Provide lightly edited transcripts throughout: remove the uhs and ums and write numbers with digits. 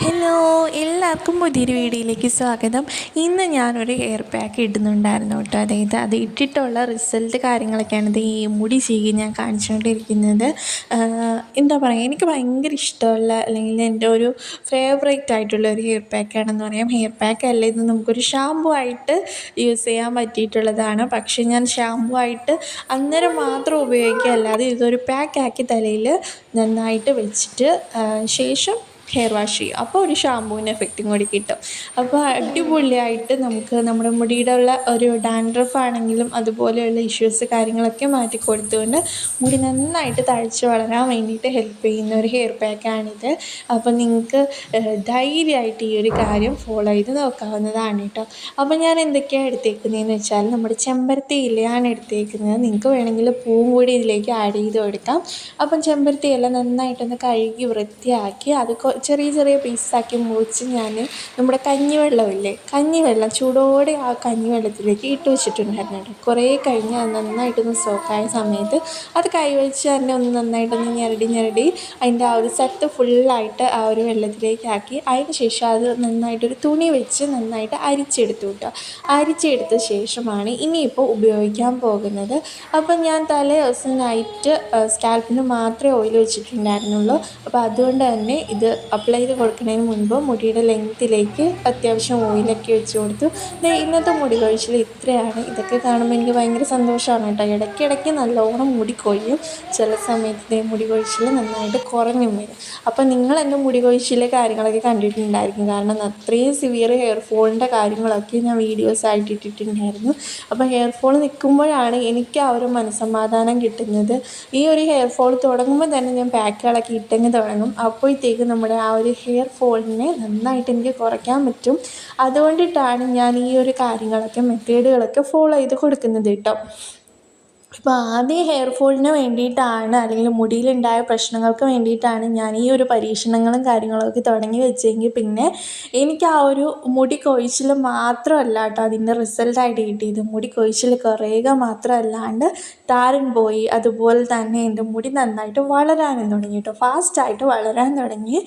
Hello, എല്ലാവർക്കും പുതിയൊരു വീഡിയോയിലേക്ക് സ്വാഗതം. ഇന്ന് ഞാനൊരു ഹെയർ പാക്ക് ഇടുന്നുണ്ടായിരുന്നു കേട്ടോ. അതായത് അത് ഇട്ടിട്ടുള്ള റിസൾട്ട് കാര്യങ്ങളൊക്കെയാണ് ഇത് ഈ മുടി ചീകി ഞാൻ കാണിച്ചുകൊണ്ടിരിക്കുന്നത്. എന്താ പറയുക, എനിക്ക് ഭയങ്കര ഇഷ്ടമുള്ള അല്ലെങ്കിൽ എൻ്റെ ഒരു ഫേവറേറ്റ് ആയിട്ടുള്ള ഒരു ഹെയർ പാക്കാണെന്ന് പറയാം. ഹെയർ പാക്ക് അല്ല, ഇത് നമുക്കൊരു ഷാമ്പു ആയിട്ട് യൂസ് ചെയ്യാൻ പറ്റിയിട്ടുള്ളതാണ്. പക്ഷേ ഞാൻ ഷാമ്പു ആയിട്ട് അന്നേരം മാത്രം ഉപയോഗിക്കുക, അല്ലാതെ ഇതൊരു പാക്കാക്കി തലയിൽ നന്നായിട്ട് വെച്ചിട്ട് ശേഷം ഹെയർ വാഷ് ചെയ്യും. അപ്പോൾ ഒരു ഷാമ്പൂവിൻ്റെ എഫക്റ്റും കൂടി കിട്ടും. അപ്പോൾ അടിപൊളിയായിട്ട് നമുക്ക് നമ്മുടെ മുടിയുടെ ഉള്ള ഒരു ഡാൻഡ്രഫ് ആണെങ്കിലും അതുപോലെയുള്ള ഇഷ്യൂസ് കാര്യങ്ങളൊക്കെ മാറ്റി കൊടുത്തുകൊണ്ട് മുടി നന്നായിട്ട് തഴച്ച് വളരാൻ വേണ്ടിയിട്ട് ഹെൽപ്പ് ചെയ്യുന്ന ഒരു ഹെയർ പാക്കാണിത്. അപ്പോൾ നിങ്ങൾക്ക് ധൈര്യമായിട്ട് ഈ ഒരു കാര്യം ഫോളോ ചെയ്ത് നോക്കാവുന്നതാണ് കേട്ടോ. അപ്പോൾ ഞാൻ എന്തൊക്കെയാണ് എടുത്തേക്കുന്നതെന്ന് വെച്ചാൽ നമ്മുടെ ചെമ്പരത്തി ഇലയാണ് എടുത്തേക്കുന്നത്. നിങ്ങൾക്ക് വേണമെങ്കിൽ പൂവും കൂടി ഇതിലേക്ക് ആഡ് ചെയ്ത് കൊടുക്കാം. അപ്പം ചെമ്പരത്തി ഇല നന്നായിട്ടൊന്ന് കഴുകി വൃത്തിയാക്കി അത് ചെറിയ ചെറിയ പീസാക്കി മുറിച്ച് ഞാൻ നമ്മുടെ കഞ്ഞിവെള്ളമില്ലേ, കഞ്ഞിവെള്ളം ചൂടോടെ ആ കഞ്ഞിവെള്ളത്തിലേക്ക് ഇട്ട് വെച്ചിട്ടുണ്ടായിരുന്നു കേട്ടോ. കുറേ കഴിഞ്ഞ് അത് നന്നായിട്ടൊന്ന് സോക്കായ സമയത്ത് അത് കൈവച്ച് തന്നെ ഒന്ന് നന്നായിട്ടൊന്ന് ഞെരടി അതിൻ്റെ ആ ഒരു സത്ത് ഫുള്ളായിട്ട് ആ ഒരു വെള്ളത്തിലേക്കാക്കി അതിന് ശേഷം അത് നന്നായിട്ടൊരു തുണി വെച്ച് നന്നായിട്ട് അരിച്ചെടുത്തു കേട്ടോ. അരിച്ചെടുത്ത ശേഷമാണ് ഇനിയിപ്പോൾ ഉപയോഗിക്കാൻ പോകുന്നത്. അപ്പം ഞാൻ തലേ ദിവസം നൈറ്റ് സ്കാൽപ്പിന് മാത്രമേ ഓയിൽ വെച്ചിട്ടുണ്ടായിരുന്നുള്ളൂ. അപ്പോൾ അതുകൊണ്ട് തന്നെ ഇത് അപ്ലൈ ചെയ്ത് കൊടുക്കുന്നതിന് മുൻപ് മുടിയുടെ ലെങ്ത്തിലേക്ക് അത്യാവശ്യം ഓയിലൊക്കെ വെച്ച് കൊടുത്തു. ഇന്നത്തെ മുടി കൊഴിച്ചിൽ ഇത്രയാണ്. ഇതൊക്കെ കാണുമ്പോൾ എനിക്ക് ഭയങ്കര സന്തോഷമാണ് കേട്ടോ. ഇടയ്ക്കിടയ്ക്ക് നല്ലോണം മുടി കൊഴിയും, ചില സമയത്ത് മുടി കൊഴിച്ചിൽ നന്നായിട്ട് കുറഞ്ഞും വരും. അപ്പോൾ നിങ്ങൾ എൻ്റെ മുടി കൊഴിച്ചിലെ കാര്യങ്ങളൊക്കെ കണ്ടിട്ടുണ്ടായിരിക്കും, കാരണം അത്രയും സിവിയർ ഹെയർ ഫോളിൻ്റെ കാര്യങ്ങളൊക്കെ ഞാൻ വീഡിയോസായിട്ട് ഇട്ടിട്ടുണ്ടായിരുന്നു. അപ്പോൾ ഹെയർ ഫോൾ നിൽക്കുമ്പോഴാണ് എനിക്ക് ആ ഒരു മനസ്സമാധാനം കിട്ടുന്നത്. ഈ ഒരു ഹെയർ ഫോൾ തുടങ്ങുമ്പോൾ തന്നെ ഞാൻ പാക്കുകളൊക്കെ ഇട്ടങ്ങ് തുടങ്ങും. അപ്പോഴത്തേക്ക് നമ്മുടെ ആ ഒരു ഹെയർ ഫോളിനെ നന്നായിട്ട് എനിക്ക് കുറയ്ക്കാൻ പറ്റും. അതുകൊണ്ടിട്ടാണ് ഞാൻ ഈ ഒരു കാര്യങ്ങളൊക്കെ മെത്തേഡുകളൊക്കെ ഫോളോ ചെയ്ത് കൊടുക്കുന്നത് കേട്ടോ. ഇപ്പോൾ ആദ്യം ഹെയർ ഫോളിന് വേണ്ടിയിട്ടാണ്, അല്ലെങ്കിൽ മുടിയിലുണ്ടായ പ്രശ്നങ്ങൾക്ക് വേണ്ടിയിട്ടാണ് ഞാൻ ഈ ഒരു പരീക്ഷണങ്ങളും കാര്യങ്ങളൊക്കെ തുടങ്ങി വെച്ചെങ്കിൽ പിന്നെ എനിക്ക് ആ ഒരു മുടി കൊഴിച്ചിൽ മാത്രമല്ല കേട്ടോ അതിൻ്റെ റിസൾട്ടായിട്ട് കിട്ടിയത്. മുടി കൊഴിച്ചിൽ കുറയുക മാത്രമല്ലാണ്ട് താരൻ പോയി, അതുപോലെ തന്നെ എൻ്റെ മുടി നന്നായിട്ട് വളരാനും തുടങ്ങി കേട്ടോ. ഫാസ്റ്റായിട്ട് വളരാൻ തുടങ്ങി,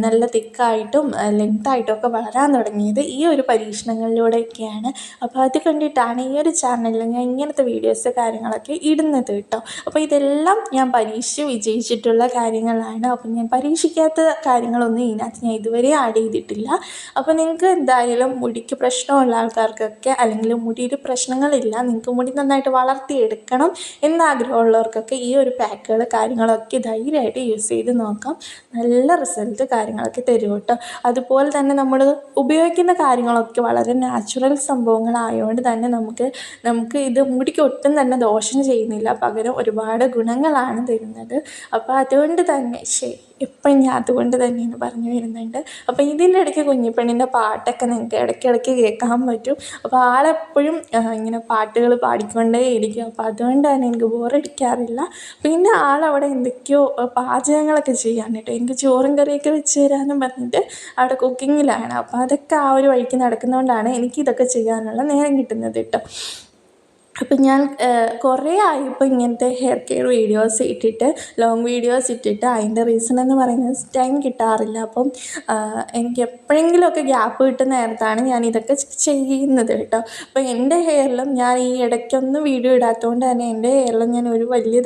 നല്ല തിക്കായിട്ടും ലെങ്തായിട്ടും ഒക്കെ വളരാൻ തുടങ്ങിയത് ഈ ഒരു പരീക്ഷണങ്ങളിലൂടെയൊക്കെയാണ്. അപ്പോൾ അത് കണ്ടിട്ടാണ് ഈ ഒരു ചാനലിൽ ഞാൻ ഇങ്ങനത്തെ വീഡിയോസ് കാര്യങ്ങളൊക്കെ ഇടുന്നത് കേട്ടോ. അപ്പോൾ ഇതെല്ലാം ഞാൻ പരീക്ഷിച്ച് വിജയിച്ചിട്ടുള്ള കാര്യങ്ങളാണ്. അപ്പോൾ ഞാൻ പരീക്ഷിക്കാത്ത കാര്യങ്ങളൊന്നും ഇതിനകത്ത് ഞാൻ ഇതുവരെ ആഡ് ചെയ്തിട്ടില്ല. അപ്പോൾ നിങ്ങൾക്ക് എന്തായാലും മുടിക്ക് പ്രശ്നമുള്ള ആൾക്കാർക്കൊക്കെ, അല്ലെങ്കിൽ മുടിയിൽ പ്രശ്നങ്ങളില്ല, നിങ്ങൾക്ക് മുടി നന്നായിട്ട് വളർത്തിയെടുക്കണം എന്നാഗ്രഹമുള്ളവർക്കൊക്കെ ഈ ഒരു പാക്കുകൾ കാര്യങ്ങളൊക്കെ ധൈര്യമായിട്ട് യൂസ് ചെയ്ത് നോക്കാം. നല്ല റിസൾട്ട് കാര്യങ്ങളൊക്കെ തരും കേട്ടോ. അതുപോലെ തന്നെ നമ്മൾ ഉപയോഗിക്കുന്ന കാര്യങ്ങളൊക്കെ വളരെ നാച്ചുറൽ സംഭവങ്ങളായതുകൊണ്ട് തന്നെ നമുക്ക് ഇത് മുടിക്ക് ഒട്ടും തന്നെ ദോഷം ചെയ്യുന്നില്ല, പകരം ഒരുപാട് ഗുണങ്ങളാണ് തരുന്നത്. അപ്പോൾ അതുകൊണ്ട് തന്നെ എപ്പോഴും ഞാൻ അതുകൊണ്ട് തന്നെയാണ് പറഞ്ഞു വരുന്നുണ്ട്. അപ്പോൾ ഇതിൻ്റെ ഇടയ്ക്ക് കുഞ്ഞിപ്പെണ്ണിൻ്റെ പാട്ടൊക്കെ നിങ്ങൾക്ക് ഇടയ്ക്കിടയ്ക്ക് കേൾക്കാൻ പറ്റും. അപ്പോൾ ആളെപ്പോഴും ഇങ്ങനെ പാട്ടുകൾ പാടിക്കൊണ്ടേ ഇരിക്കും. അപ്പോൾ അതുകൊണ്ട് തന്നെ എനിക്ക് ബോറടിക്കാറില്ല. പിന്നെ ആളവിടെ എന്തൊക്കെയോ പാചകങ്ങളൊക്കെ ചെയ്യാൻ കേട്ടോ, എനിക്ക് ചോറും കറിയൊക്കെ വെച്ച് തരാമെന്നും പറഞ്ഞിട്ട് അവിടെ കുക്കിങ്ങിലാണ്. അപ്പോൾ അതൊക്കെ ആ ഒരു വഴിക്ക് നടക്കുന്നതുകൊണ്ടാണ് എനിക്കിതൊക്കെ ചെയ്യാനുള്ള നേരം കിട്ടുന്നത് കേട്ടോ. അപ്പം ഞാൻ കുറേ ആയിപ്പോൾ ഇങ്ങനത്തെ ഹെയർ കെയർ വീഡിയോസ് ഇട്ടിട്ട്, ലോങ് വീഡിയോസ് ഇട്ടിട്ട്. അതിൻ്റെ റീസൺ എന്ന് പറയുന്നത് ടൈം കിട്ടാറില്ല. അപ്പം എനിക്ക് എപ്പോഴെങ്കിലുമൊക്കെ ഗ്യാപ്പ് കിട്ടുന്ന നേരത്താണ് ഞാൻ ഇതൊക്കെ ചെയ്യുന്നത് കേട്ടോ. അപ്പോൾ എൻ്റെ ഹെയറിലും ഞാൻ ഈ ഇടയ്ക്കൊന്നും വീഡിയോ ഇടാത്തതുകൊണ്ട് തന്നെ എൻ്റെ ഹെയറിലും ഞാൻ ഒരു വലിയ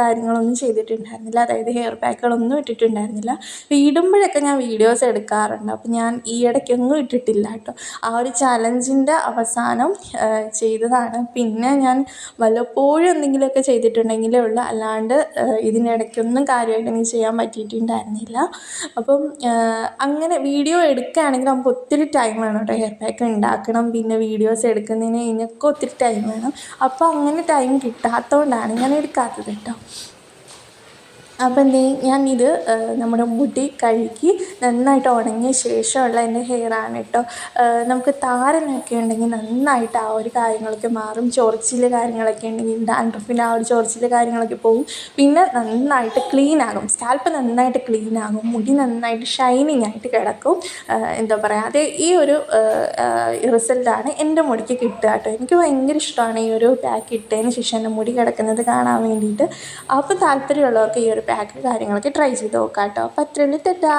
കാര്യങ്ങളൊന്നും ചെയ്തിട്ടുണ്ടായിരുന്നില്ല. അതായത് ഹെയർ പാക്കുകളൊന്നും ഇട്ടിട്ടുണ്ടായിരുന്നില്ല. ഇടുമ്പോഴൊക്കെ ഞാൻ വീഡിയോസ് എടുക്കാറുണ്ട്. അപ്പോൾ ഞാൻ ഈ ഇടയ്ക്കൊന്നും ഇട്ടിട്ടില്ല കേട്ടോ. ആ ഒരു ചലഞ്ചിൻ്റെ അവസാനം ചെയ്തതാണ്. പിന്നെ ഞാൻ വല്ലപ്പോഴും എന്തെങ്കിലുമൊക്കെ ചെയ്തിട്ടുണ്ടെങ്കിലേ ഉള്ളൂ, അല്ലാണ്ട് ഇതിനിടയ്ക്കൊന്നും കാര്യമായിട്ട് എനിക്ക് ചെയ്യാൻ പറ്റിയിട്ടുണ്ടായിരുന്നില്ല. അപ്പം അങ്ങനെ വീഡിയോ എടുക്കുകയാണെങ്കിൽ നമുക്ക് ഒത്തിരി ടൈം വേണം കേട്ടോ. ഹെയർ പാക്ക് ഉണ്ടാക്കണം, പിന്നെ വീഡിയോസ് എടുക്കുന്നതിന് ഇതിനൊക്കെ ഒത്തിരി ടൈം വേണം. അപ്പോൾ അങ്ങനെ ടൈം കിട്ടാത്തതുകൊണ്ടാണ് ഞാൻ എടുക്കാത്തത് കേട്ടോ. അപ്പം ഞാനിത് നമ്മുടെ മുടി കഴുകി നന്നായിട്ട് ഉണങ്ങിയ ശേഷമുള്ള എൻ്റെ ഹെയറാണ് കേട്ടോ. നമുക്ക് താരനൊക്കെ ഉണ്ടെങ്കിൽ നന്നായിട്ട് ആ ഒരു കാര്യങ്ങളൊക്കെ മാറും. ചൊറിച്ചിൽ കാര്യങ്ങളൊക്കെ ഉണ്ടെങ്കിൽ ഡാൻഡ്രഫിൻ്റെ ആ ഒരു ചൊറിച്ചിൽ കാര്യങ്ങളൊക്കെ പോകും. പിന്നെ നന്നായിട്ട് ക്ലീനാകും, സ്കാൽപ്പ് നന്നായിട്ട് ക്ലീനാകും, മുടി നന്നായിട്ട് ഷൈനിങ് ആയിട്ട് കിടക്കും. എന്താ പറയുക, അത് ഈ ഒരു റിസൾട്ടാണ് എൻ്റെ മുടിക്ക് കിട്ടുക കേട്ടോ. എനിക്ക് ഭയങ്കര ഇഷ്ടമാണ് ഈ ഒരു പാക്ക് ഇട്ടതിന് ശേഷം എൻ്റെ മുടി കിടക്കുന്നത് കാണാൻ വേണ്ടിയിട്ട്. അപ്പോൾ താല്പര്യമുള്ളവർക്ക് ഈ ഒരു പാക്ക് കാര്യങ്ങളൊക്കെ ട്രൈ ചെയ്ത് നോക്കാം കേട്ടോ. അപ്പോൾ അത്രയുള്ളൂ. ടാറ്റാ.